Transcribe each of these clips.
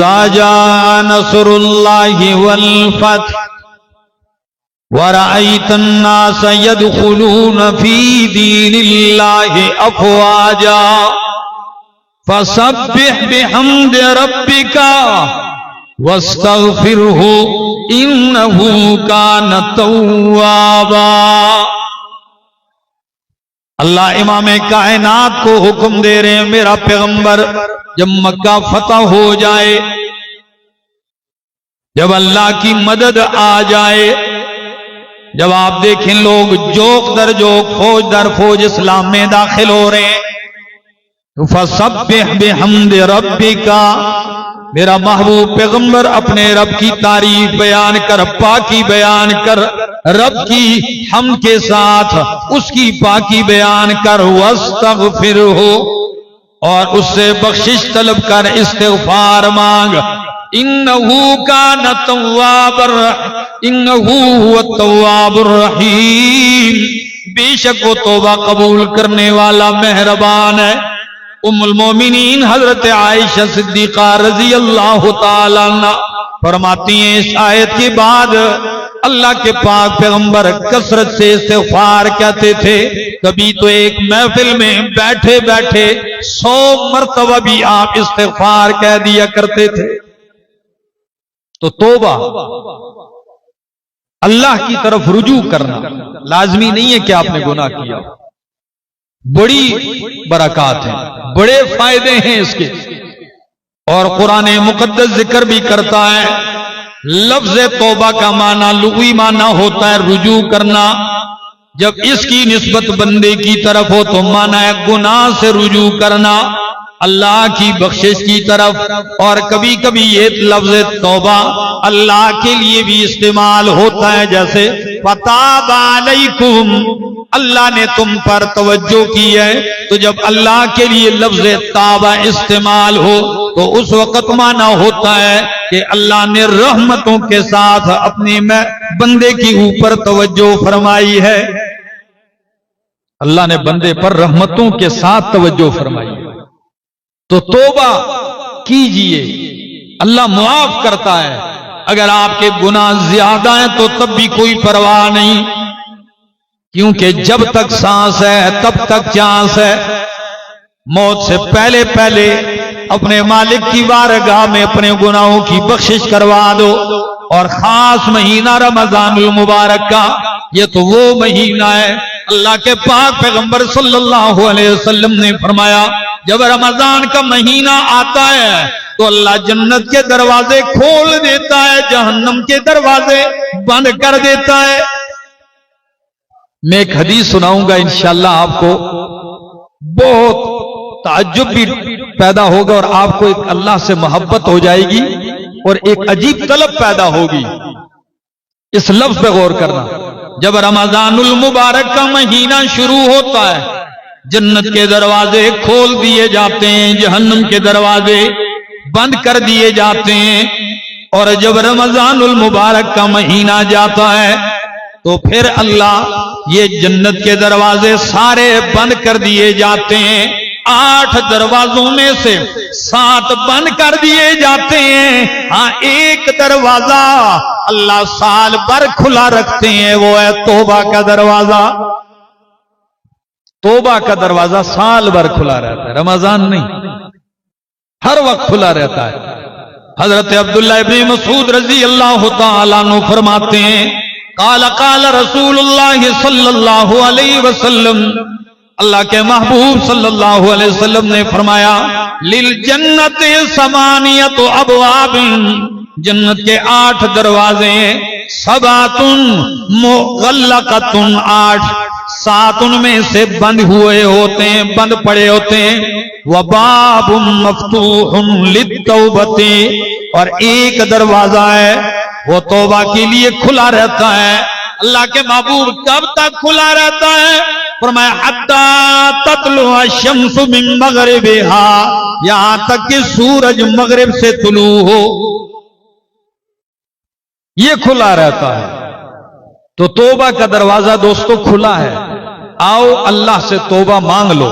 اذا جاء نصر اللہ والفتح ورأيت الناس يدخلون في دين الله أفواجا فسبح بحمد ربك واستغفره إنه كان توابا۔ اللہ امام کائنات کو حکم دے رہے ہیں، میرا پیغمبر جب مکہ فتح ہو جائے، جب اللہ کی مدد آ جائے، جب آپ دیکھیں لوگ جوک در جوک فوج در فوج اسلام میں داخل ہو رہے ہیں، تو فسبح بحمد ربک، میرا محبوب پیغمبر اپنے رب کی تعریف بیان کر، پاکی بیان کر، رب کی حمد کے ساتھ اس کی پاکی بیان کر، واستغفرہ، اور اس سے بخشش طلب کر، استغفار مانگ، انہو کان تواب انہو هو التواب الرحیم، بے شک وہ توبہ قبول کرنے والا مہربان ہے۔ ام المومنین حضرت عائشہ صدیقہ رضی اللہ تعالیٰ عنہ فرماتی ہیں اس آیت کے بعد اللہ کے پاک پیغمبر کثرت سے استغفار کہتے تھے، کبھی تو ایک محفل میں بیٹھے بیٹھے 100 مرتبہ بھی آپ استغفار کہہ دیا کرتے تھے۔ تو توبہ اللہ کی طرف رجوع کرنا لازمی نہیں ہے کہ آپ نے گناہ کیا، بڑی برکات ہیں، بڑے فائدے ہیں اس کے، اور قرآن مقدس ذکر بھی کرتا ہے۔ لفظ توبہ کا معنی لغوی معنی ہوتا ہے رجوع کرنا، جب اس کی نسبت بندے کی طرف ہو تو معنی ہے گناہ سے رجوع کرنا اللہ کی بخشش کی طرف، اور کبھی کبھی یہ لفظ توبہ اللہ کے لیے بھی استعمال ہوتا ہے، جیسے فتاب علیکم، اللہ نے تم پر توجہ کی ہے، تو جب اللہ کے لیے لفظ تابہ استعمال ہو تو اس وقت معنی ہوتا ہے کہ اللہ نے رحمتوں کے ساتھ اپنے بندے کی اوپر توجہ فرمائی ہے، اللہ نے بندے پر رحمتوں کے ساتھ توجہ فرمائی ہے۔ تو توبہ کیجئے، اللہ معاف کرتا ہے، اگر آپ کے گناہ زیادہ ہیں تو تب بھی کوئی پرواہ نہیں، کیونکہ جب تک سانس ہے تب تک چانس ہے۔ موت سے پہلے پہلے اپنے مالک کی بارگاہ میں اپنے گناہوں کی بخشش کروا دو، اور خاص مہینہ رمضان المبارک کا یہ تو وہ مہینہ ہے، اللہ کے پاک پیغمبر صلی اللہ علیہ وسلم نے فرمایا جب رمضان کا مہینہ آتا ہے تو اللہ جنت کے دروازے کھول دیتا ہے، جہنم کے دروازے بند کر دیتا ہے۔ میں ایک حدیث سناؤں گا انشاءاللہ، آپ کو بہت تعجب بھی پیدا ہوگا اور آپ کو ایک اللہ سے محبت ہو جائے گی اور ایک عجیب طلب پیدا ہوگی۔ اس لفظ پہ غور کرنا، جب رمضان المبارک کا مہینہ شروع ہوتا ہے جنت کے دروازے کھول دیے جاتے ہیں، جہنم کے دروازے بند کر دیے جاتے ہیں، اور جب رمضان المبارک کا مہینہ جاتا ہے تو پھر اللہ یہ جنت کے دروازے سارے بند کر دیے جاتے ہیں، 8 دروازوں میں سے 7 بند کر دیے جاتے ہیں، ہاں ایک دروازہ اللہ سال بھر کھلا رکھتے ہیں، وہ ہے توبہ کا دروازہ۔ توبہ کا دروازہ سال بھر کھلا رہتا ہے، رمضان نہیں، ہر وقت کھلا رہتا ہے۔ حضرت عبداللہ ابن مسعود رضی اللہ تعالیٰ عنہ فرماتے ہیں قال قال رسول اللہ صلی اللہ علیہ وسلم، اللہ کے محبوب صلی اللہ علیہ وسلم نے فرمایا للجنت 8 ابواب، جنت کے 8 دروازے، 7 مغلقۃ، 7 ان میں سے بند ہوئے ہوتے ہیں، بند پڑے ہوتے ہیں، وباب مفتوح للتوبۃ، اور ایک دروازہ ہے وہ توبہ کے لیے کھلا رہتا ہے۔ اللہ کے محبوب کب تک کھلا رہتا ہے؟ فرمایا حتی تطلع الشمس من مغربها، یہاں تک کہ سورج مغرب سے طلوع ہو، یہ کھلا رہتا ہے۔ تو توبہ کا دروازہ دوستو کھلا ہے، آؤ اللہ سے توبہ مانگ لو،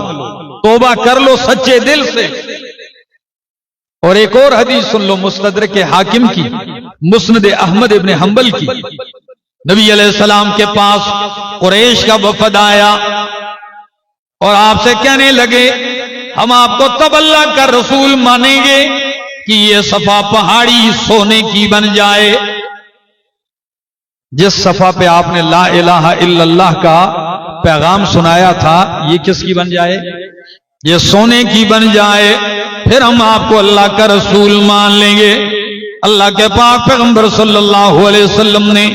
توبہ کر لو سچے دل سے۔ اور ایک اور حدیث سن لو مستدرک حاکم کی، مسند احمد ابن حنبل کی، نبی علیہ السلام کے پاس قریش کا وفد آیا اور آپ سے کہنے لگے ہم آپ کو تب اللہ کا رسول مانیں گے کہ یہ صفا پہاڑی سونے کی بن جائے۔ جس صفا پہ آپ نے لا الہ الا اللہ کا پیغام سنایا تھا یہ کس کی بن جائے؟ یہ سونے کی بن جائے، پھر ہم آپ کو اللہ کا رسول مان لیں گے۔ اللہ کے پاک پیغمبر صلی اللہ علیہ وسلم نے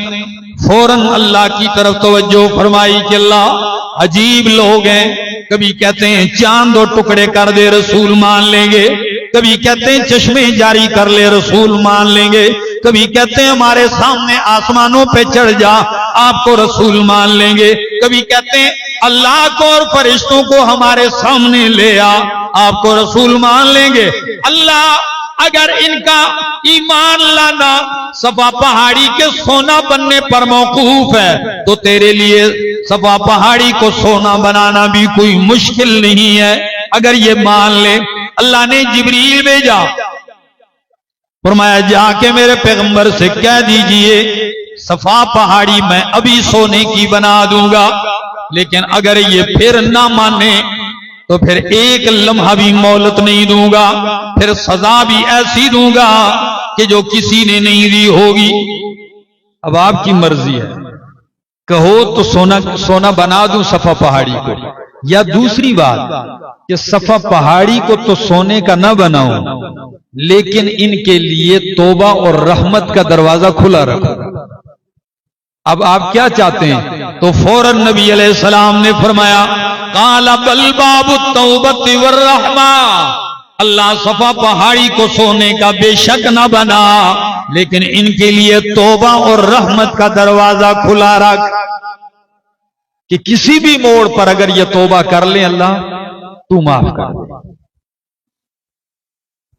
فوراً اللہ کی طرف توجہ فرمائی کہ اللہ عجیب لوگ ہیں، کبھی کہتے ہیں چاند اور ٹکڑے کر دے رسول مان لیں گے، کبھی کہتے ہیں چشمے جاری کر لے رسول مان لیں گے، کبھی کہتے ہیں ہمارے سامنے آسمانوں پہ چڑھ جا آپ کو رسول مان لیں گے، کبھی کہتے ہیں اللہ کو اور فرشتوں کو ہمارے سامنے لے آ آپ کو رسول مان لیں گے۔ اللہ اگر ان کا ایمان لانا صفا پہاڑی کے سونا بننے پر موقوف ہے تو تیرے لیے صفا پہاڑی کو سونا بنانا بھی کوئی مشکل نہیں ہے۔ اگر یہ مان لے، اللہ نے جبریل بھیجا، فرمایا جا کے میرے پیغمبر سے کہہ دیجئے صفا پہاڑی میں ابھی سونے کی بنا دوں گا، لیکن اگر یہ پھر نہ مانے تو پھر ایک لمحہ بھی مہلت نہیں دوں گا، پھر سزا بھی ایسی دوں گا کہ جو کسی نے نہیں دی ہوگی۔ اب آپ کی مرضی ہے، کہو تو سونا بنا دوں صفا پہاڑی کو، یا دوسری بات کہ صفا پہاڑی کو تو سونے کا نہ بناؤں لیکن ان کے لیے توبہ اور رحمت کا دروازہ کھلا رکھو۔ اب آپ کیا چاہتے ہیں؟ تو فوراً نبی علیہ السلام نے فرمایا قال بل باب التوبۃ والرحمہ، اللہ صفا پہاڑی کو سونے کا بے شک نہ بنا لیکن ان کے لیے توبہ اور رحمت کا دروازہ کھلا رکھ کہ کسی بھی موڑ پر اگر یہ توبہ کر لیں اللہ تو معاف کر دے۔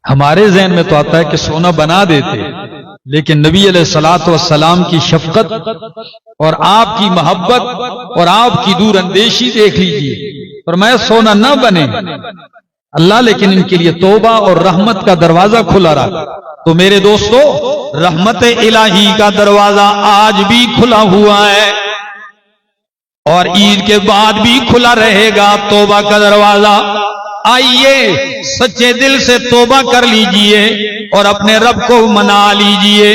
ہمارے ذہن میں تو آتا ہے کہ سونا بنا دیتے، لیکن نبی علیہ الصلوۃ والسلام کی شفقت اور آپ کی محبت اور آپ کی دور اندیشی دیکھ لیجئے، فرمایا سونا نہ بنے اللہ لیکن ان کے لیے توبہ اور رحمت کا دروازہ کھلا رہا۔ تو میرے دوستو، رحمت الہی کا دروازہ آج بھی کھلا ہوا ہے اور عید کے بعد بھی کھلا رہے گا توبہ کا دروازہ۔ آئیے سچے دل سے توبہ کر لیجئے اور اپنے رب کو منا لیجئے۔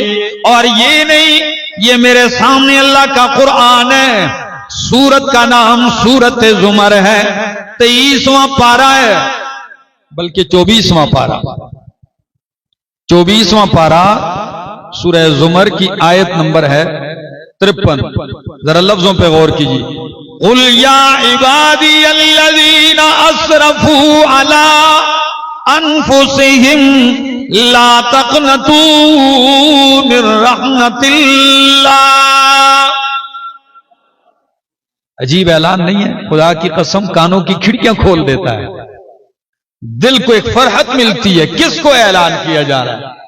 اور یہ نہیں، یہ میرے سامنے اللہ کا قرآن ہے، سورت کا نام سورت زمر ہے، 23واں پارہ ہے بلکہ 24واں پارہ، 24واں پارہ سورہ زمر کی آیت نمبر ہے 53۔ ذرا لفظوں پہ غور کیجیے۔ قل یا عبادی الذین اسرفوا علی انفسہم لا تقنطوا من رحمت اللہ۔ عجیب اعلان نہیں ہے؟ خدا کی قسم کانوں کی کھڑکیاں کھول دیتا ہے، دل کو ایک فرحت ملتی ہے۔ کس کو اعلان کیا جا رہا ہے؟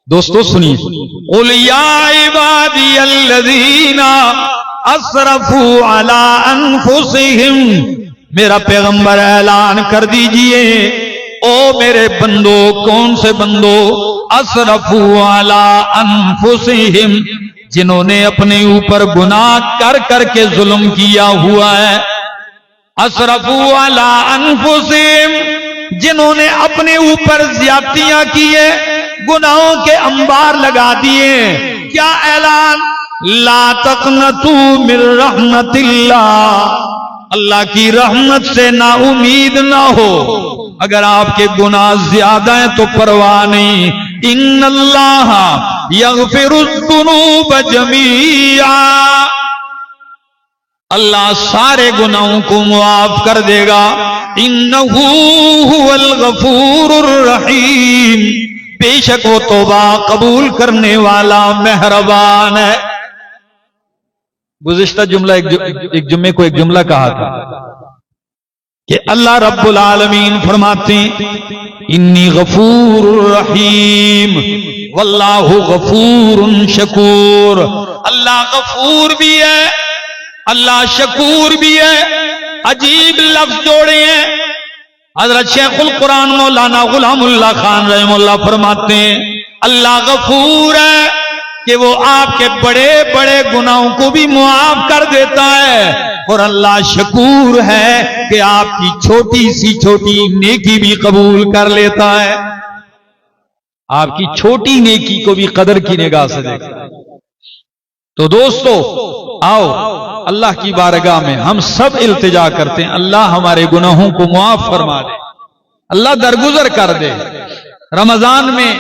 دوستو سنیے، قل یا عبادی الذین اسرفوا علی انفسہم، میرا پیغمبر اعلان کر دیجئے او میرے بندو۔ کون سے بندو؟ اسرفوا علی انفسہم، جنہوں نے اپنے اوپر گناہ کر کر کے ظلم کیا ہوا ہے۔ اسرفوا علی انفسہم، جنہوں نے اپنے اوپر زیادتیاں کیے، گناہوں کے انبار لگا دیے۔ کیا اعلان؟ لا تقنطوا من رحمت اللہ، اللہ کی رحمت سے نا امید نہ ہو۔ اگر آپ کے گناہ زیادہ ہیں تو پرواہ نہیں، ان اللہ یغفر الذنوب جمیعا، اللہ سارے گناہوں کو معاف کر دے گا۔ انہ هو الغفور الرحیم، بے شک وہ توبہ قبول کرنے والا مہربان ہے۔ گزشتہ جملہ ایک جمعے کو ایک جملہ کہا تھا کہ اللہ رب العالمین فرماتے ہیں انی غفور رحیم واللہ غفور شکور۔ اللہ غفور بھی ہے، اللہ شکور بھی ہے۔ عجیب لفظ جوڑے ہیں، حضرت شیخ القرآن مولانا غلام اللہ خان رحمہ اللہ فرماتے ہیں اللہ غفور ہے کہ وہ آپ کے بڑے بڑے گناہوں کو بھی معاف کر دیتا ہے، اور اللہ شکور ہے کہ آپ کی چھوٹی سی چھوٹی نیکی بھی قبول کر لیتا ہے، آپ کی چھوٹی نیکی کو بھی قدر کی نگاہ سے دیکھتا ہے۔ تو دوستو آؤ اللہ کی بارگاہ میں ہم سب التجا کرتے ہیں، اللہ ہمارے گناہوں کو معاف فرما دے، اللہ درگزر کر دے۔ رمضان میں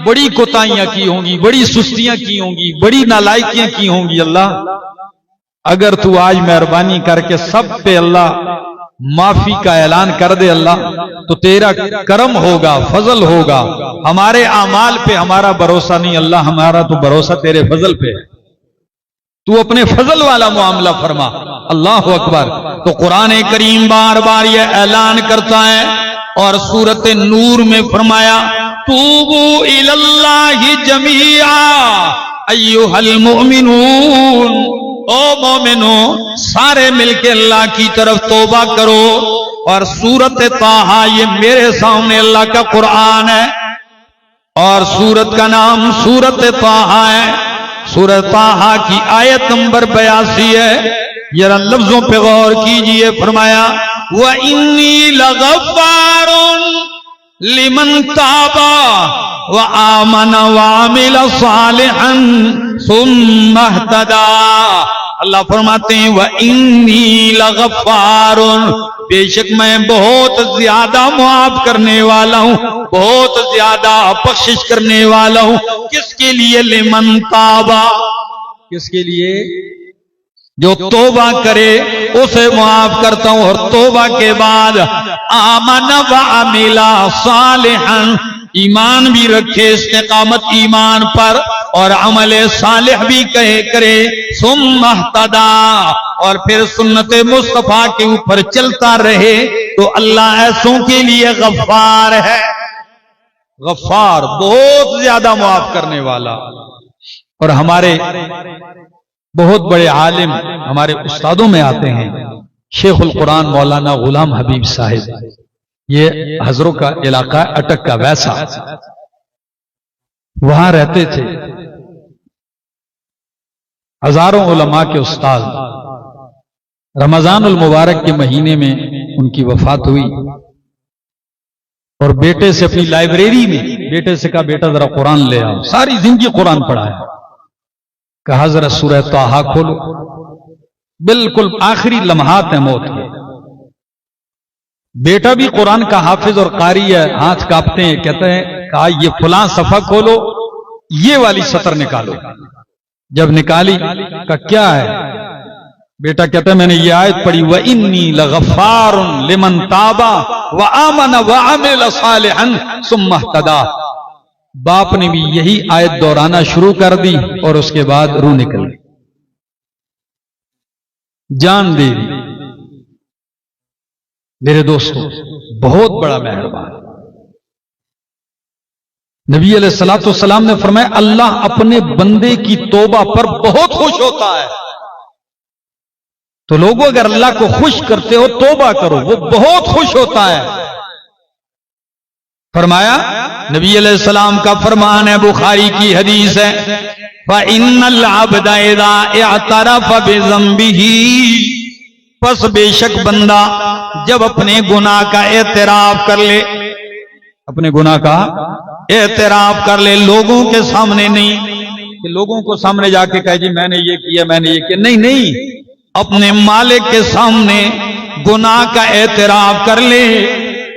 بڑی کوتاہیاں کی ہوں گی، بڑی سستیاں کی ہوں گی، بڑی نالائکیاں کی ہوں گی، اللہ اگر تو آج مہربانی کر کے سب پہ اللہ معافی کا اعلان کر دے اللہ، تو تیرا کرم ہوگا، فضل ہوگا، ہمارے اعمال پہ ہمارا بھروسہ نہیں اللہ، ہمارا تو بھروسہ تیرے فضل پہ ہے، تو اپنے فضل والا معاملہ فرما۔ اللہ اکبر۔ تو قرآن کریم بار بار یہ اعلان کرتا ہے، اور سورۃ نور میں فرمایا توبوا الی اللہ جمیعا ایھا المؤمنون، او مومنو سارے مل کے اللہ کی طرف توبہ کرو۔ اور سورۃ طٰہٰ یہ میرے سامنے اللہ کا قرآن ہے، اور سورت کا نام سورۃ طٰہٰ ہے، سورۃ طٰہٰ کی آیت نمبر 82 ہے، ذرا لفظوں پہ غور کیجئے۔ فرمایا وَإِنِّي لَغَفَّارٌ لِمَنْ تَابَ وَآمَنَ وَعَمِلَ صَالِحًا ثُمَّ اهْتَدَىٰ۔ اللہ فرماتے ہیں وَإِنِّي لَغَفَّارٌ، بے شک میں بہت زیادہ معاف کرنے والا ہوں، بہت زیادہ بخشش کرنے والا ہوں۔ کس کے لیے؟ لمن تابا، کس کے لیے؟ جو توبہ کرے اسے معاف کرتا ہوں، اور توبہ کے بعد آمن وعمل صالحا، ایمان بھی رکھے، استقامت ایمان پر، اور عمل صالح بھی کرے، ثم اہتدیٰ، اور پھر سنت مصطفیٰ کے اوپر چلتا رہے، تو اللہ ایسوں کے لیے غفار ہے، غفار بہت زیادہ معاف کرنے والا۔ اور ہمارے بہت بڑے عالم ہمارے استادوں میں آتے ہیں، شیخ القرآن مولانا غلام حبیب صاحب، یہ حضروں کا علاقہ اٹک کا ویسا، وہاں رہتے تھے، ہزاروں علماء کے استاد۔ رمضان المبارک کے مہینے میں ان کی وفات ہوئی، اور بیٹے سے اپنی لائبریری میں بیٹے سے کہا بیٹا ذرا قرآن لے آؤ، ساری زندگی قرآن پڑھا ہے، کہا ذرا سورہ طٰہٰ کھولو، بالکل آخری لمحات ہیں موت کے، بیٹا بھی قرآن کا حافظ اور قاری ہے، ہاتھ کانپتے ہیں، کہتے ہیں کہا یہ فلاں صفحہ کھولو، یہ والی سطر نکالو، جب نکالی کہا کیا ہے؟ بیٹا کہتا ہے میں نے یہ آیت پڑھی وَإِنِّي لَغَفَّارٌ لِمَنْ تَابَ وَآمَنَ وَعَمِلَ صَالِحًا ثُمَّ اهْتَدَىٰ۔ باپ نے بھی یہی آیت دہرانا شروع کر دی، اور اس کے بعد روح نکل گئی، جان دے دی۔ میرے دوستو بہت بڑا مہربان نبی علیہ الصلوۃ والسلام نے فرمایا اللہ اپنے بندے کی توبہ پر بہت خوش ہوتا ہے، تو لوگوں اگر اللہ کو خوش کرتے ہو توبہ کرو، وہ بہت خوش ہوتا ہے۔ فرمایا نبی علیہ السلام کا فرمان ہے، بخاری کی حدیث ہے، فَإِنَّ الْعَبْدَ إِذَا اعْتَرَفَ بِذَنبِهِ، پس بے شک بندہ جب اپنے گناہ کا اعتراف کر لے، اپنے گناہ کا اعتراف کر لے، لوگوں کے سامنے نہیں کہ لوگوں کو سامنے جا کے کہے جی میں نے یہ کیا میں نے یہ کیا، نہیں نہیں، اپنے مالک کے سامنے گناہ کا اعتراف کر لے،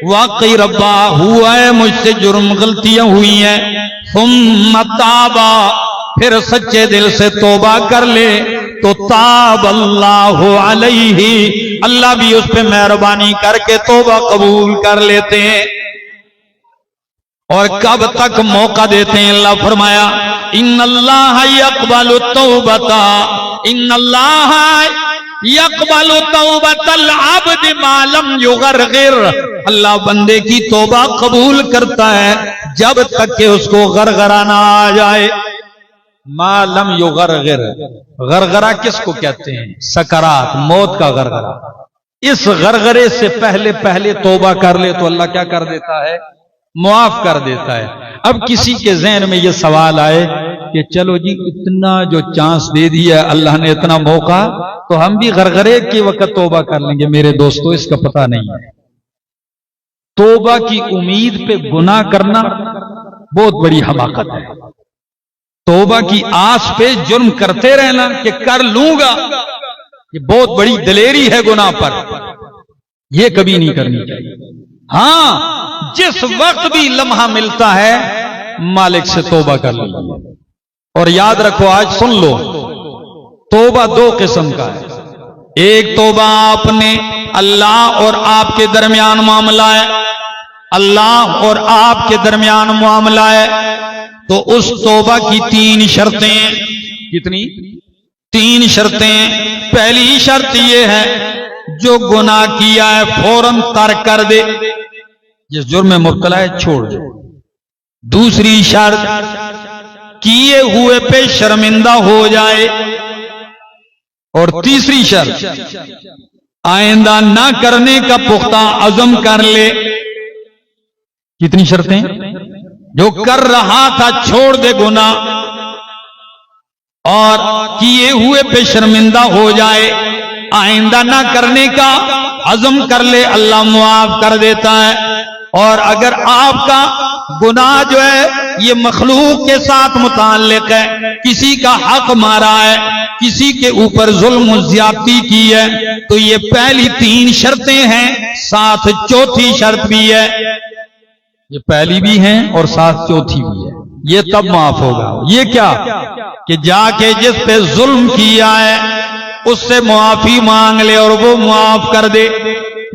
واقعی ربا ہوا ہے مجھ سے جرم غلطیاں ہوئی ہیں، ثم تابا، پھر سچے دل سے توبہ کر لے، تو تاب اللہ علیہ، اللہ بھی اس پہ مہربانی کر کے توبہ قبول کر لیتے ہیں۔ اور کب تک موقع دیتے ہیں؟ اللہ فرمایا ان اللہ یقبل التوبۃ، ان اللہ یقبل توبۃ العبد ما لم یغرغر، اللہ بندے کی توبہ قبول کرتا ہے جب تک کہ اس کو غرغرہ نہ آ جائے۔ ما لم یغرغر، غرغرہ کس کو کہتے ہیں؟ سکرات، موت کا غرغرہ، اس غرغرے سے پہلے پہلے توبہ کر لے تو اللہ کیا کر دیتا ہے؟ معاف کر دیتا ہے۔ اب کسی کے ذہن میں یہ سوال آئے کہ چلو جی اتنا جو چانس دے دیا اللہ نے، اتنا موقع، تو ہم بھی غرغرے کے وقت توبہ کر لیں گے۔ میرے دوستو اس کا پتہ نہیں ہے۔ توبہ کی امید پہ گناہ کرنا بہت بڑی حماقت ہے۔ توبہ کی آس پہ جرم کرتے رہنا کہ کر لوں گا، یہ بہت بڑی دلیری ہے گناہ پر، یہ کبھی نہیں کرنی چاہیے۔ ہاں جس وقت بھی لمحہ ملتا ہے مالک سے توبہ کر لیجیے۔ اور یاد رکھو، آج سن لو، توبہ دو قسم کا ہے۔ ایک توبہ آپ نے اللہ اور آپ کے درمیان معاملہ ہے، اللہ اور آپ کے درمیان معاملہ ہے، تو اس توبہ کی 3 شرطیں ہیں۔ کتنی؟ 3 شرطیں۔ پہلی شرط یہ ہے جو گناہ کیا ہے فوراً ترک کر دے، جس جرم میں مبتلا ہے چھوڑ دے۔ دوسری شرط، کیے ہوئے پہ شرمندہ ہو جائے۔ اور تیسری شرط، آئندہ نہ کرنے کا پختہ عزم کر لے۔ کتنی شرطیں؟ جو کر رہا تھا چھوڑ دے گناہ، اور کیے ہوئے پہ شرمندہ ہو جائے، آئندہ نہ کرنے کا عزم کر لے، اللہ معاف کر دیتا ہے۔ اور اگر آپ کا گناہ جو ہے یہ مخلوق کے ساتھ متعلق ہے، کسی کا حق مارا ہے، کسی کے اوپر ظلم و زیادتی کی ہے، تو یہ پہلی 3 شرطیں ہیں، ساتھ چوتھی شرط بھی ہے۔ یہ پہلی بھی ہیں اور ساتھ چوتھی بھی ہے۔ یہ تب معاف ہوگا۔ یہ کیا؟ کہ جا کے جس پہ ظلم کیا ہے اس سے معافی مانگ لے اور وہ معاف کر دے،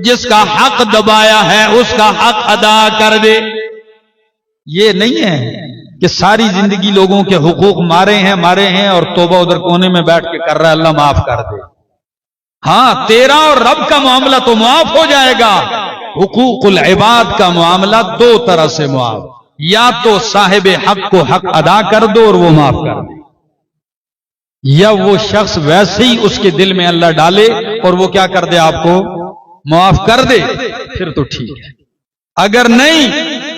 جس کا حق دبایا ہے اس کا حق ادا کر دے۔ یہ نہیں ہے کہ ساری زندگی لوگوں کے حقوق مارے ہیں اور توبہ ادھر کونے میں بیٹھ کے کر رہا ہے اللہ معاف کر دے۔ ہاں تیرا اور رب کا معاملہ تو معاف ہو جائے گا۔ حقوق العباد کا معاملہ 2 طرح سے معاف، یا تو صاحب حق کو حق ادا کر دو اور وہ معاف کر دے، یا وہ شخص ویسے ہی اس کے دل میں اللہ ڈالے اور وہ کیا کر دے، آپ کو معاف کر دے، پھر تو ٹھیک ہے۔ اگر نہیں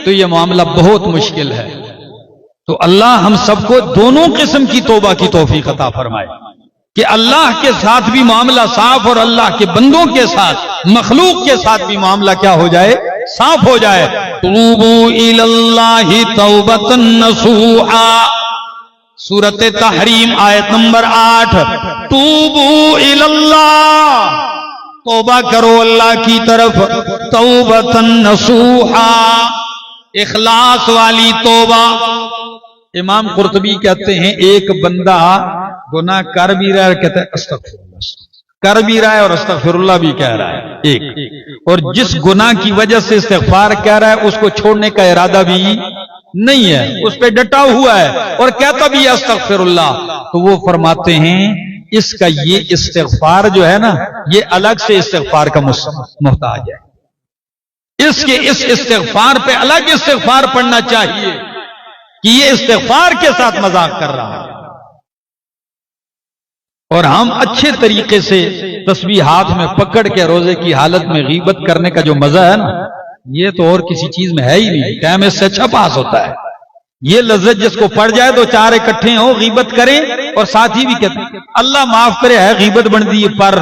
تو یہ معاملہ بہت مشکل ہے۔ تو اللہ ہم سب کو دونوں قسم کی توبہ کی توفیق عطا فرمائے کہ اللہ کے ساتھ بھی معاملہ صاف اور اللہ کے بندوں کے ساتھ، مخلوق کے ساتھ بھی معاملہ کیا ہو جائے، صاف ہو جائے۔ توبوا الی اللہ توبۃ نصوحا، سورۃ تحریم آیت نمبر 8۔ توبوا الی اللہ، توبہ کرو اللہ کی طرف، توبۃ نصوحا، اخلاص والی توبہ۔ امام قرطبی کہتے ہیں ایک بندہ گناہ کر بھی رہا ہے، کہتا ہے استغفر اللہ، کر بھی رہا ہے اور استغفر اللہ بھی کہہ رہا ہے ایک، اور جس گناہ کی وجہ سے استغفار کہہ رہا ہے اس کو چھوڑنے کا ارادہ بھی نہیں ہے، اس پہ ڈٹا ہوا ہے اور کہتا بھی ہے استغفر اللہ۔ تو وہ فرماتے ہیں اس کا یہ استغفار جو ہے نا، یہ الگ سے استغفار کا محتاج ہے۔ اس کے اس استغفار پہ الگ استغفار پڑھنا چاہیے کہ یہ استغفار کے ساتھ مذاق کر رہا ہے۔ اور ہم اچھے طریقے سے تسبیح ہاتھ میں پکڑ کے روزے کی حالت میں غیبت کرنے کا جو مزہ ہے نا، یہ تو اور کسی چیز میں ہے ہی نہیں، ٹائم اس سے اچھا پاس ہوتا ہے۔ یہ لذت جس کو پڑ جائے تو 4 اکٹھے ہوں غیبت کریں، اور ساتھ ہی بھی کہتے ہیں اللہ معاف کرے ہے غیبت بن دی پر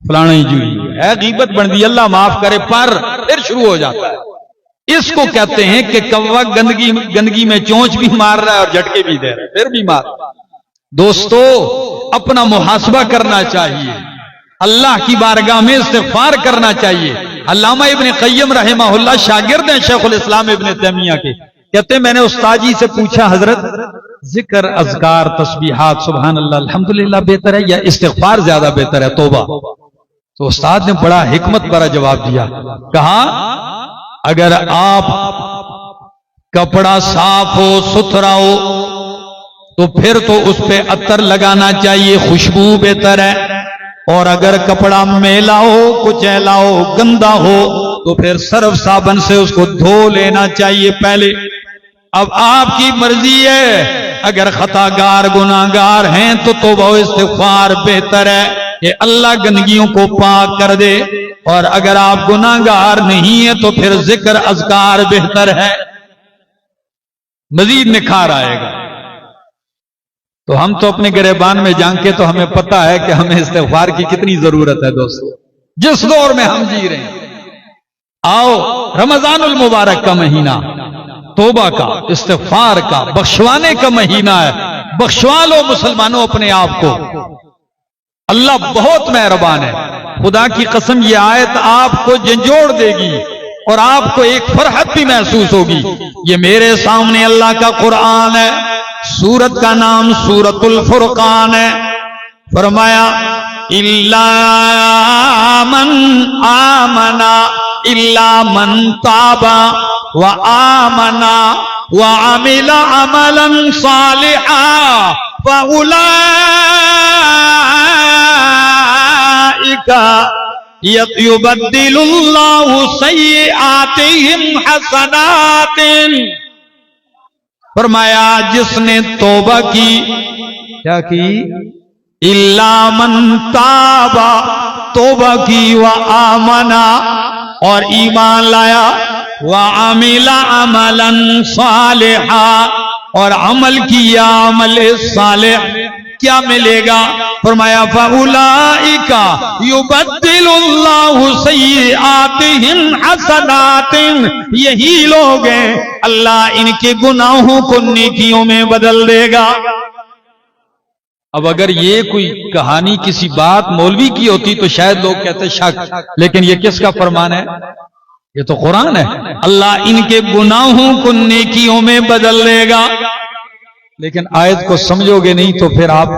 فلانا ہی جوئی ہے غیبت بن دی، اللہ معاف کرے پر، پھر شروع ہو جاتا ہے۔ اس کو کہتے ہیں کہ کوا گندگی میں چونچ بھی مار رہا ہے اور جھٹکے بھی دے رہا ہے، پھر بھی مار رہا ہے۔ دوستو اپنا محاسبہ کرنا چاہیے، اللہ کی بارگاہ میں استغفار کرنا چاہیے۔ علامہ ابن قیم رحمہ اللہ شاگرد ہیں شیخ الاسلام ابن تیمیہ کے، کہتے ہیں میں نے استاد جی سے پوچھا حضرت ذکر، اذکار، تسبیحات، سبحان اللہ، الحمدللہ بہتر ہے یا استغفار زیادہ بہتر ہے، توبہ؟ تو استاد نے بڑا حکمت بھرا جواب دیا، کہا اگر آپ کپڑا صاف ہو ستھرا ہو تو پھر تو اس پہ عطر لگانا چاہیے، خوشبو بہتر ہے، اور اگر کپڑا میلا ہو، کچیلا ہو، گندا ہو تو پھر سرف صابن سے اس کو دھو لینا چاہیے پہلے۔ اب آپ کی مرضی ہے، اگر خطا گار گناہگار ہیں تو توبہ و استغفار بہتر ہے، کہ اللہ گندگیوں کو پاک کر دے، اور اگر آپ گناہگار نہیں ہیں تو پھر ذکر اذکار بہتر ہے، مزید نکھار آئے گا۔ تو ہم تو اپنے گریبان میں جان کے تو ہمیں پتا ہے کہ ہمیں استغفار کی کتنی ضرورت ہے دوستو، جس دور میں ہم جی رہے ہیں۔ آؤ رمضان المبارک کا مہینہ توبہ کا، استغفار کا، بخشوانے کا مہینہ ہے۔ بخشوا لو مسلمانوں اپنے آپ کو، اللہ بہت مہربان ہے۔ خدا کی قسم یہ آیت آپ کو جھنجھوڑ دے گی اور آپ کو ایک فرحت بھی محسوس ہوگی۔ یہ میرے سامنے اللہ کا قرآن ہے، سورت کا نام سورت الفرقان ہے۔ فرمایا الا من آمنا الا من تاب وآمن وعمل عملا صالحا فأولئك يبدل الله سيئاتهم حسنات۔ فرمایا جس نے توبہ کی، کیا کی؟ الا من تاب، توبہ کی، وآمنا، اور ایمان لایا، وعمل عملا صالحا، اور عمل کیا عمل صالح، کیا ملے گا؟ فرمایا فَأُولَئِكَ يُبَدِّلُ اللَّهُ سَيِّئَاتِهِمْ حَسَنَاتٍ، یہی لوگ ہیں اللہ ان کے گناہوں کو نیکیوں میں بدل دے گا۔ اب اگر یہ کوئی کہانی کسی بات مولوی کی ہوتی تو شاید لوگ کہتے شک، لیکن یہ کس کا فرمان ہے؟ یہ تو قرآن ہے۔ اللہ ان کے گناہوں کو نیکیوں میں بدل دے گا۔ لیکن آیت کو سمجھو گے نہیں تو پھر آپ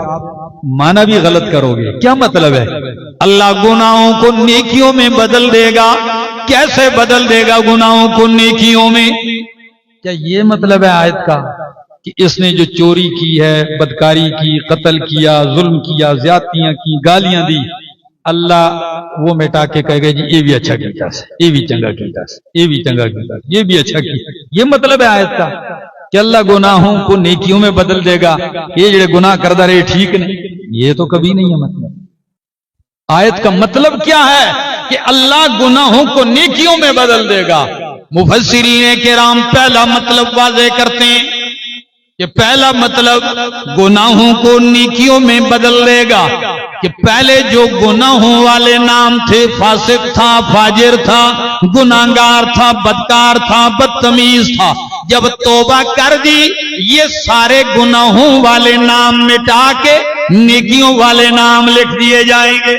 معنی بھی غلط کرو گے۔ کیا مطلب ہے؟ اللہ گناہوں کو نیکیوں میں بدل دے گا۔ کیسے بدل دے گا گناہوں کو نیکیوں میں؟ کیا یہ مطلب ہے آیت کا کہ اس نے جو چوری کی ہے، بدکاری کی، قتل کیا، ظلم کیا، زیادتیاں کی، گالیاں دی، اللہ وہ مٹا کے کہے گا جی یہ بھی اچھا کیتا ہے، یہ بھی چنگا کیتا ہے، یہ بھی چنگا کیتا ہے، یہ بھی اچھا کیتا ہے؟ یہ مطلب ہے آیت کا کہ اللہ گناہوں کو نیکیوں میں بدل دے گا، یہ جڑے گناہ کردہ رہے ٹھیک نہیں؟ یہ تو کبھی نہیں ہے مطلب۔ آیت کا مطلب کیا ہے کہ اللہ گناہوں کو نیکیوں میں بدل دے گا۔ مفسرین کرام پہلا مطلب واضح کرتے ہیں کہ پہلا مطلب گناہوں کو نیکیوں میں بدل دے گا کہ پہلے جو گناہوں والے نام تھے، فاسق تھا، فاجر تھا، گناہگار تھا، بدکار تھا، بدتمیز تھا، جب توبہ کر دی یہ سارے گناہوں والے نام مٹا کے نیکیوں والے نام لکھ دیے جائیں گے۔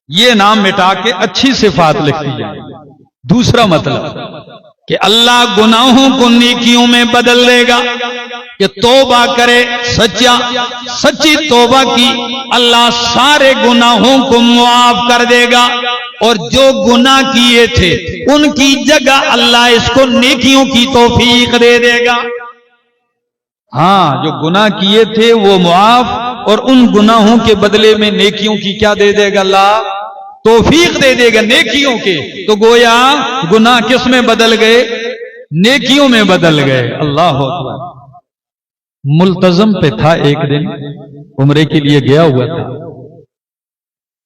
یہ نام مٹا کے اچھی صفات لکھ دی جائیں گے۔ دوسرا مطلب کہ اللہ گناہوں کو نیکیوں میں بدل دے گا کہ توبہ کرے، سچی توبہ کی، اللہ سارے گناہوں کو معاف کر دے گا، اور جو گناہ کیے تھے ان کی جگہ اللہ اس کو نیکیوں کی توفیق دے دے گا۔ ہاں، جو گناہ کیے تھے وہ معاف، اور ان گناہوں کے بدلے میں نیکیوں کی کیا دے دے گا؟ اللہ توفیق دے دے گا نیکیوں کے۔ تو گویا گناہ کس میں بدل گئے؟ نیکیوں میں بدل گئے۔ اللہ اکبر۔ ملتزم پہ تھا، ایک دن عمرے کے لیے گیا ہوا تھا،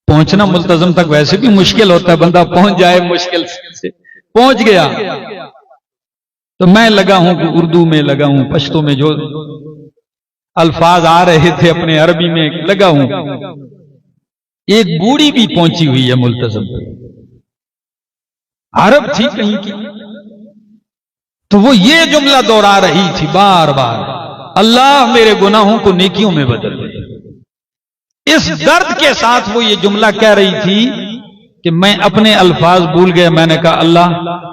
پہنچنا ملتزم تک ویسے بھی مشکل ہوتا ہے، بندہ پہنچ جائے مشکل سے، پہنچ گیا تو میں لگا ہوں کہ اردو میں لگا ہوں، پشتو میں جو الفاظ آ رہے تھے اپنے عربی میں لگا ہوں۔ ایک بوڑھی بھی پہنچی ہوئی ہے ملتزم پہ، عرب تھی کہیں کی، تو وہ یہ جملہ دوہرا رہی تھی بار بار، اللہ میرے گناہوں کو نیکیوں میں بدل دے۔ اس درد کے ساتھ وہ یہ جملہ کہہ رہی تھی کہ میں اپنے الفاظ بھول گیا۔ میں نے کہا اللہ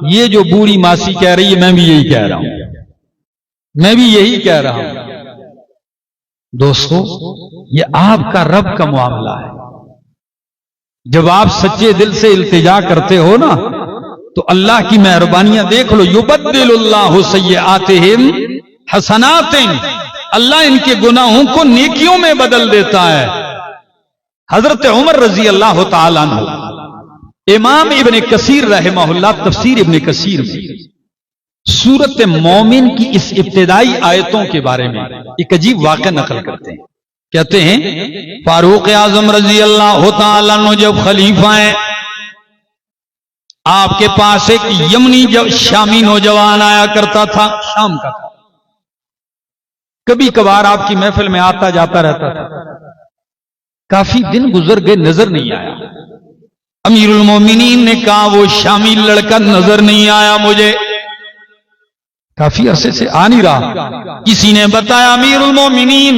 یہ جو بوڑھی ماسی کہہ رہی ہے میں بھی یہی کہہ رہا ہوں، میں بھی یہی کہہ رہا ہوں۔ دوستو یہ آپ کا رب کا معاملہ ہے۔ جب آپ سچے دل سے التجا کرتے ہو نا تو اللہ کی مہربانیاں دیکھ لو۔ یبدل اللہ سیئاتہم حسنات، اللہ ان کے گناہوں کو نیکیوں میں بدل دیتا ہے۔ حضرت عمر رضی اللہ تعالیٰ عنہ، امام ابن کثیر رحمہ اللہ تفسیر ابن کثیر میں سورت مومن کی اس ابتدائی آیتوں کے بارے میں ایک عجیب واقعہ نقل کرتے ہیں کہتے ہیں فاروق اعظم رضی اللہ تعالیٰ عنہ جب خلیفہ ہیں، آپ کے پاس ایک یمنی شامی نوجوان آیا کرتا تھا، شام کا تھا، کبھی کبھار آپ کی محفل میں آتا جاتا رہتا تھا۔ کافی دن گزر گئے، نظر نہیں آیا۔ امیر المومنین نے کہا وہ شامی لڑکا نظر نہیں آیا مجھے، کافی عرصے سے آ نہیں رہا۔ کسی نے بتایا امیر المومنین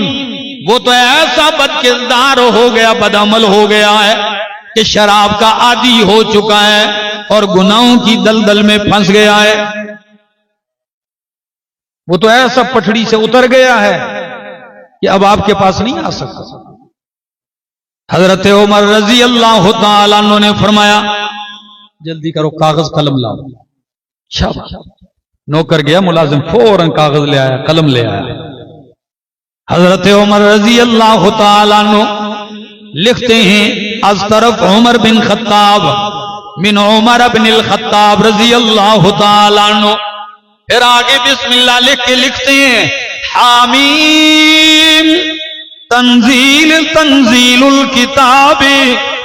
وہ تو ایسا بد کردار ہو گیا، بد عمل ہو گیا ہے کہ شراب کا عادی ہو چکا ہے اور گناہوں کی دلدل میں پھنس گیا ہے، وہ تو ایسا پٹڑی سے اتر گیا ہے کہ اب آپ کے پاس نہیں آ سکتا۔ حضرت عمر رضی اللہ تعالیٰ عنہ نے فرمایا جلدی کرو، کاغذ قلم لاؤ۔ شاباش، نوکر گیا، ملازم فوراً کاغذ لے آیا، قلم لے آیا۔ حضرت عمر رضی اللہ تعالیٰ عنہ لکھتے ہیں از طرف عمر بن خطاب من عمر بن الخطاب رضی اللہ تعالیٰ عنہ، پھر آگے بسم اللہ لکھ کے لکھتے ہیں حامیم تنزیل الکتاب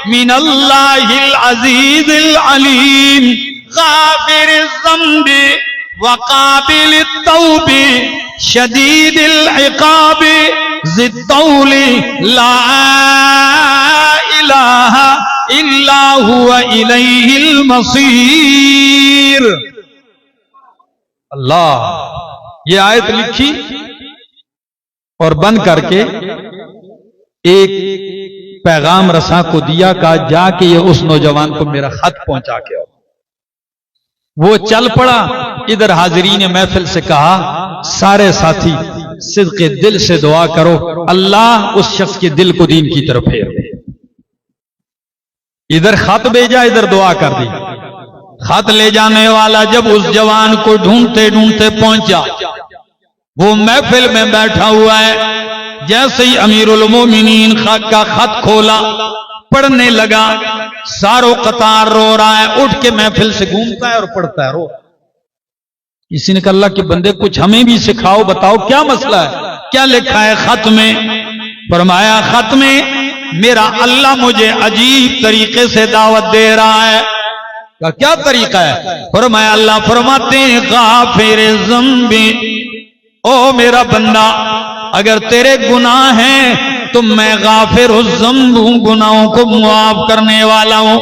من اللہ العزیز العلیم غافر الذنب وقابل التوب شدید العقاب ذی الطول لا الہ الا هو الیہ المصیر۔ اللہ، یہ آیت لکھی اور بند کر کے ایک پیغام رساں کو دیا، کہا جا کے یہ اس نوجوان کو میرا خط پہنچا کے آؤ۔ وہ چل پڑا، ادھر حاضرین محفل سے کہا سارے ساتھی صدق دل سے دعا کرو اللہ اس شخص کے دل کو دین کی طرف پھیر دے۔ ادھر خط بھیجا، ادھر دعا کر دی۔ خط لے جانے والا جب اس جوان کو ڈھونڈتے ڈھونڈتے پہنچا، وہ محفل میں بیٹھا ہوا ہے، جیسے ہی امیر المومنین کا خط کھولا، پڑھنے لگا، ساروں قطار رو رہا ہے، اٹھ کے محفل سے گھومتا ہے اور پڑھتا ہے، رو۔ کسی نے کہا اللہ کے بندے کچھ ہمیں بھی سکھاؤ، بتاؤ کیا مسئلہ ہے، کیا لکھا ہے خط میں؟ فرمایا خط میں میرا اللہ مجھے عجیب طریقے سے دعوت دے رہا ہے۔ کیا طریقہ ہے؟ فرمایا اللہ فرماتے ہیں غافر الذنب، او میرا بندہ اگر تیرے گناہ ہیں تو میں غافر الذنب ہوں، گناہوں کو معاف کرنے والا ہوں،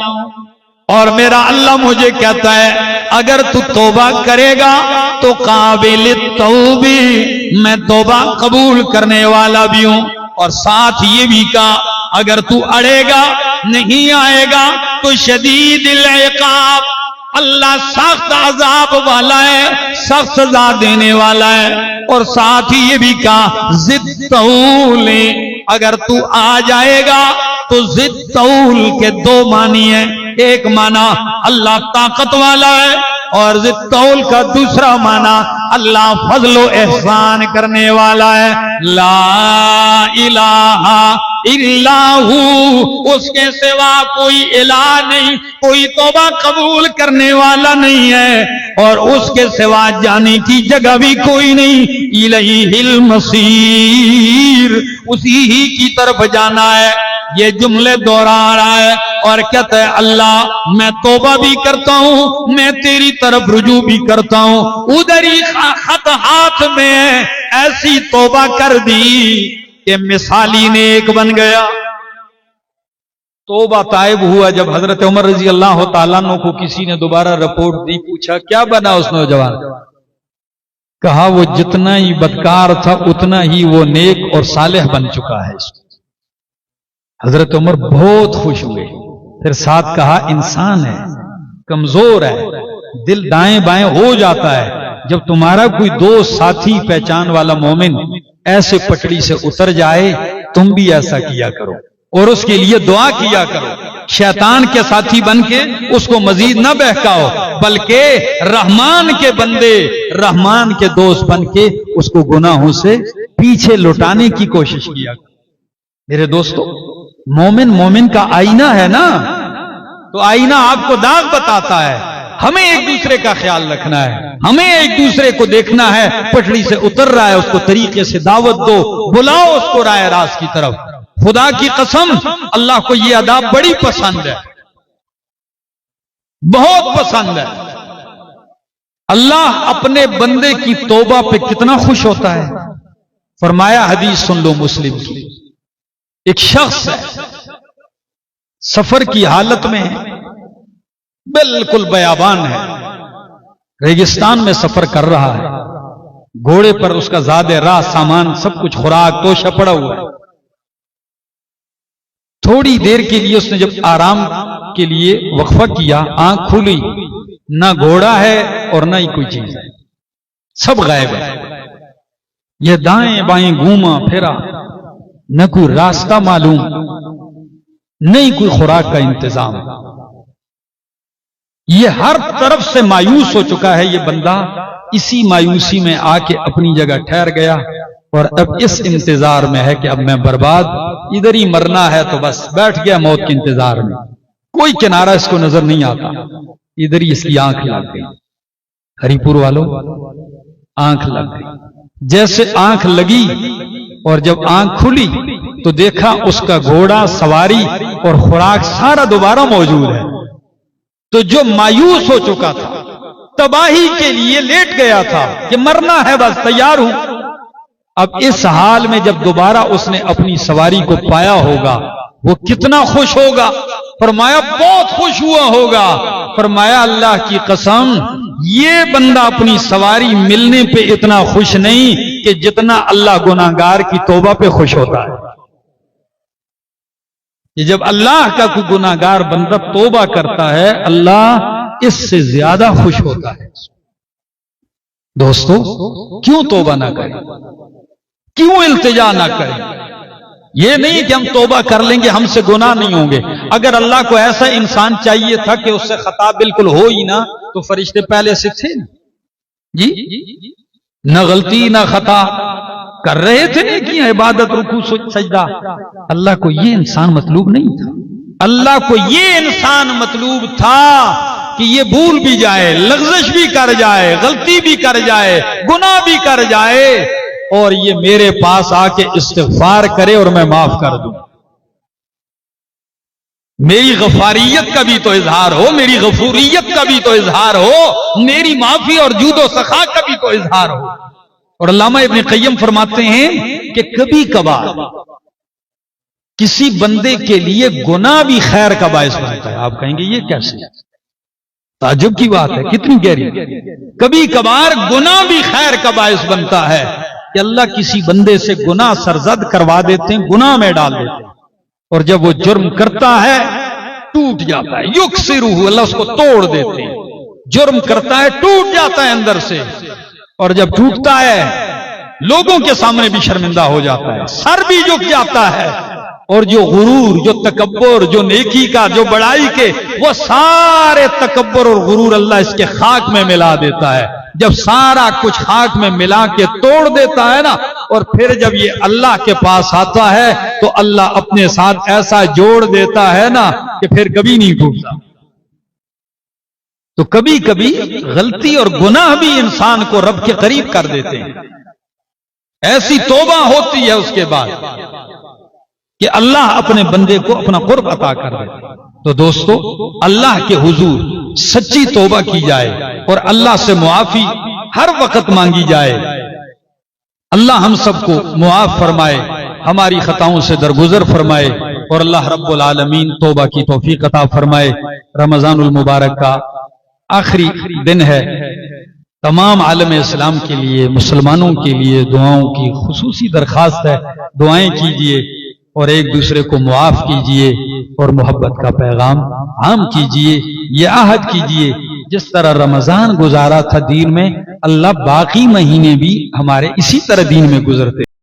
اور میرا اللہ مجھے کہتا ہے اگر تو توبہ کرے گا تو قابل التوب، میں توبہ قبول کرنے والا بھی ہوں، اور ساتھ یہ بھی کہا اگر تو اڑے گا نہیں آئے گا تو شدید العقاب، اللہ سخت عذاب والا ہے، سخت سزا دینے والا ہے، اور ساتھ ہی یہ بھی کہا ذی الطول، اگر تو آ جائے گا تو ذی الطول کے دو معنی ہیں، ایک معنی اللہ طاقت والا ہے، اور ذی الطول کا دوسرا معنی اللہ فضل و احسان کرنے والا ہے۔ لا الہ الا ہو، اس کے سوا کوئی الہ نہیں، کوئی توبہ قبول کرنے والا نہیں ہے، اور اس کے سوا جانے کی جگہ بھی کوئی نہیں، الیہ المصیر، اسی ہی کی طرف جانا ہے۔ یہ جملے دوہرا رہا ہے اور کہتا ہے اللہ میں توبہ بھی کرتا ہوں، میں تیری طرف رجوع بھی کرتا ہوں۔ ادھر ہی خط ہاتھ میں ایسی توبہ کر دی کہ مثالی نیک بن گیا۔ توبہ طائب ہوا۔ جب حضرت عمر رضی اللہ تعالیٰ عنہ کو کسی نے دوبارہ رپورٹ دی، پوچھا کیا بنا اس نوجوان؟ کہا وہ جتنا ہی بدکار تھا اتنا ہی وہ نیک اور صالح بن چکا ہے۔ حضرت عمر بہت خوش ہوئے، پھر ساتھ کہا انسان ہے، کمزور ہے، دل دائیں بائیں ہو جاتا ہے، جب تمہارا کوئی دوست ساتھی پہچان والا مومن ایسے پٹڑی سے اتر جائے تم بھی ایسا کیا کرو اور اس کے لیے دعا کیا کرو، شیطان کے ساتھی بن کے اس کو مزید نہ بہکاؤ، بلکہ رحمان کے بندے، رحمان کے دوست بن کے اس کو گناہوں سے پیچھے لٹانے کی کوشش کیا کرو۔ میرے دوستو، مومن کا آئینہ ہے نا، تو آئینہ آپ کو داغ بتاتا ہے، ہمیں ایک دوسرے کا خیال رکھنا ہے، ہمیں ایک دوسرے کو دیکھنا ہے، پٹڑی سے اتر رہا ہے اس کو طریقے سے دعوت دو، بلاؤ اس کو راہ راست کی طرف۔ خدا کی قسم اللہ کو یہ ادا بڑی پسند ہے، بہت پسند ہے۔ اللہ اپنے بندے کی توبہ پہ کتنا خوش ہوتا ہے۔ فرمایا، حدیث سن لو مسلم کی، ایک شخص ہے سفر کی حالت میں بالکل بیابان ہے، ریگستان میں سفر کر رہا ہے، گھوڑے پر اس کا زاد راہ سامان سب کچھ خوراک توشہ پڑا ہوا ہے۔ تھوڑی دیر کے لیے اس نے جب آرام کے لیے وقفہ کیا، آنکھ کھلی، نہ گھوڑا ہے اور نہ ہی کوئی چیز ہے، سب غائب ہے۔ یہ دائیں بائیں گھوما پھرا، نہ کوئی راستہ معلوم، نہیں کوئی خوراک کا انتظام۔ یہ ہر طرف سے مایوس ہو چکا ہے یہ بندہ، اسی مایوسی میں آ کے اپنی جگہ ٹھہر گیا، اور اب اس انتظار میں ہے کہ اب میں برباد، ادھر ہی مرنا ہے، تو بس بیٹھ گیا موت کے انتظار میں۔ کوئی کنارہ اس کو نظر نہیں آتا، ادھر ہی اس کی آنکھ لگ گئی۔ ہری پور والوں، آنکھ لگ گئی۔ جیسے آنکھ لگی اور جب آنکھ کھلی تو دیکھا اس کا گھوڑا، سواری اور خوراک سارا دوبارہ موجود ہے۔ تو جو مایوس ہو چکا تھا، تباہی کے لیے لیٹ گیا تھا کہ مرنا ہے بس تیار ہوں، اب اس حال میں جب دوبارہ اس نے اپنی سواری کو پایا ہوگا وہ کتنا خوش ہوگا۔ فرمایا بہت خوش ہوا ہوگا۔ فرمایا اللہ کی قسم یہ بندہ اپنی سواری ملنے پہ اتنا خوش نہیں کہ جتنا اللہ گناہگار کی توبہ پہ خوش ہوتا ہے۔ یہ جب اللہ کا کوئی گناہگار بندہ توبہ کرتا ہے، اللہ اس سے زیادہ خوش ہوتا ہے۔ دوستو، کیوں توبہ نہ کریں؟ کیوں التجا نہ کریں؟ یہ نہیں کہ ہم توبہ کر لیں گے ہم سے گناہ نہیں ہوں گے۔ اگر اللہ کو ایسا انسان چاہیے تھا کہ اس سے خطا بالکل ہو ہی نہ، تو فرشتے پہلے سے تھے نا جی، نہ غلطی نہ خطا کر رہے تھے، نیکی عبادت رکوع سجدہ۔ اللہ کو یہ انسان مطلوب نہیں تھا، اللہ کو یہ انسان مطلوب تھا کہ یہ بھول بھی جائے، لغزش بھی کر جائے، غلطی بھی کر جائے، گناہ بھی کر جائے، اور یہ میرے پاس آ کے استغفار کرے اور میں معاف کر دوں۔ میری غفاریت کا بھی تو اظہار ہو، میری غفوریت کا بھی تو اظہار ہو، میری معافی اور جود و سخا کا بھی تو اظہار ہو۔ اور علامہ ابن قیم فرماتے ہیں کہ کبھی کبھار کسی بندے کے لیے گناہ بھی خیر کا باعث بنتا ہے۔ آپ کہیں گے یہ کیسے؟ تعجب کی بات ہے، کتنی گہری۔ کبھی کبھار گناہ بھی خیر کا باعث بنتا ہے کہ اللہ کسی بندے سے گناہ سرزد کروا دیتے ہیں، گناہ میں ڈال دیتے ہیں، اور جب وہ جرم کرتا ہے ٹوٹ جاتا ہے، یکسرہ، اللہ اس کو توڑ دیتے ہیں۔ جرم کرتا ہے ٹوٹ جاتا ہے اندر سے، اور جب ٹوٹتا ہے لوگوں کے سامنے بھی شرمندہ ہو جاتا ہے، سر بھی جھک جاتا ہے، اور جو غرور، جو تکبر، جو نیکی کا، جو بڑائی کے، وہ سارے تکبر اور غرور اللہ اس کے خاک میں ملا دیتا ہے۔ جب سارا کچھ خاک میں ملا کے توڑ دیتا ہے نا، اور پھر جب یہ اللہ کے پاس آتا ہے تو اللہ اپنے ساتھ ایسا جوڑ دیتا ہے نا کہ پھر کبھی نہیں ٹوٹتا۔ تو کبھی کبھی غلطی اور گناہ بھی انسان کو رب کے قریب کر دیتے ہیں، ایسی توبہ ہوتی ہے اس کے بعد کہ اللہ اپنے بندے کو اپنا قرب عطا کر دیتا ہے۔ تو دوستو، اللہ کے حضور سچی توبہ کی جائے اور اللہ سے معافی ہر وقت مانگی جائے۔ اللہ ہم سب کو معاف فرمائے، ہماری خطاؤں سے درگزر فرمائے، اور اللہ رب العالمین توبہ کی توفیق عطا فرمائے۔ رمضان المبارک کا آخری دن ہے، تمام عالم اسلام کے لیے، مسلمانوں کے لیے دعاؤں کی خصوصی درخواست ہے۔ دعائیں کیجئے اور ایک دوسرے کو معاف کیجئے اور محبت کا پیغام عام کیجئے۔ یہ عہد کیجئے جس طرح رمضان گزارا تھا دین میں، اللہ باقی مہینے بھی ہمارے اسی طرح دین میں گزرتے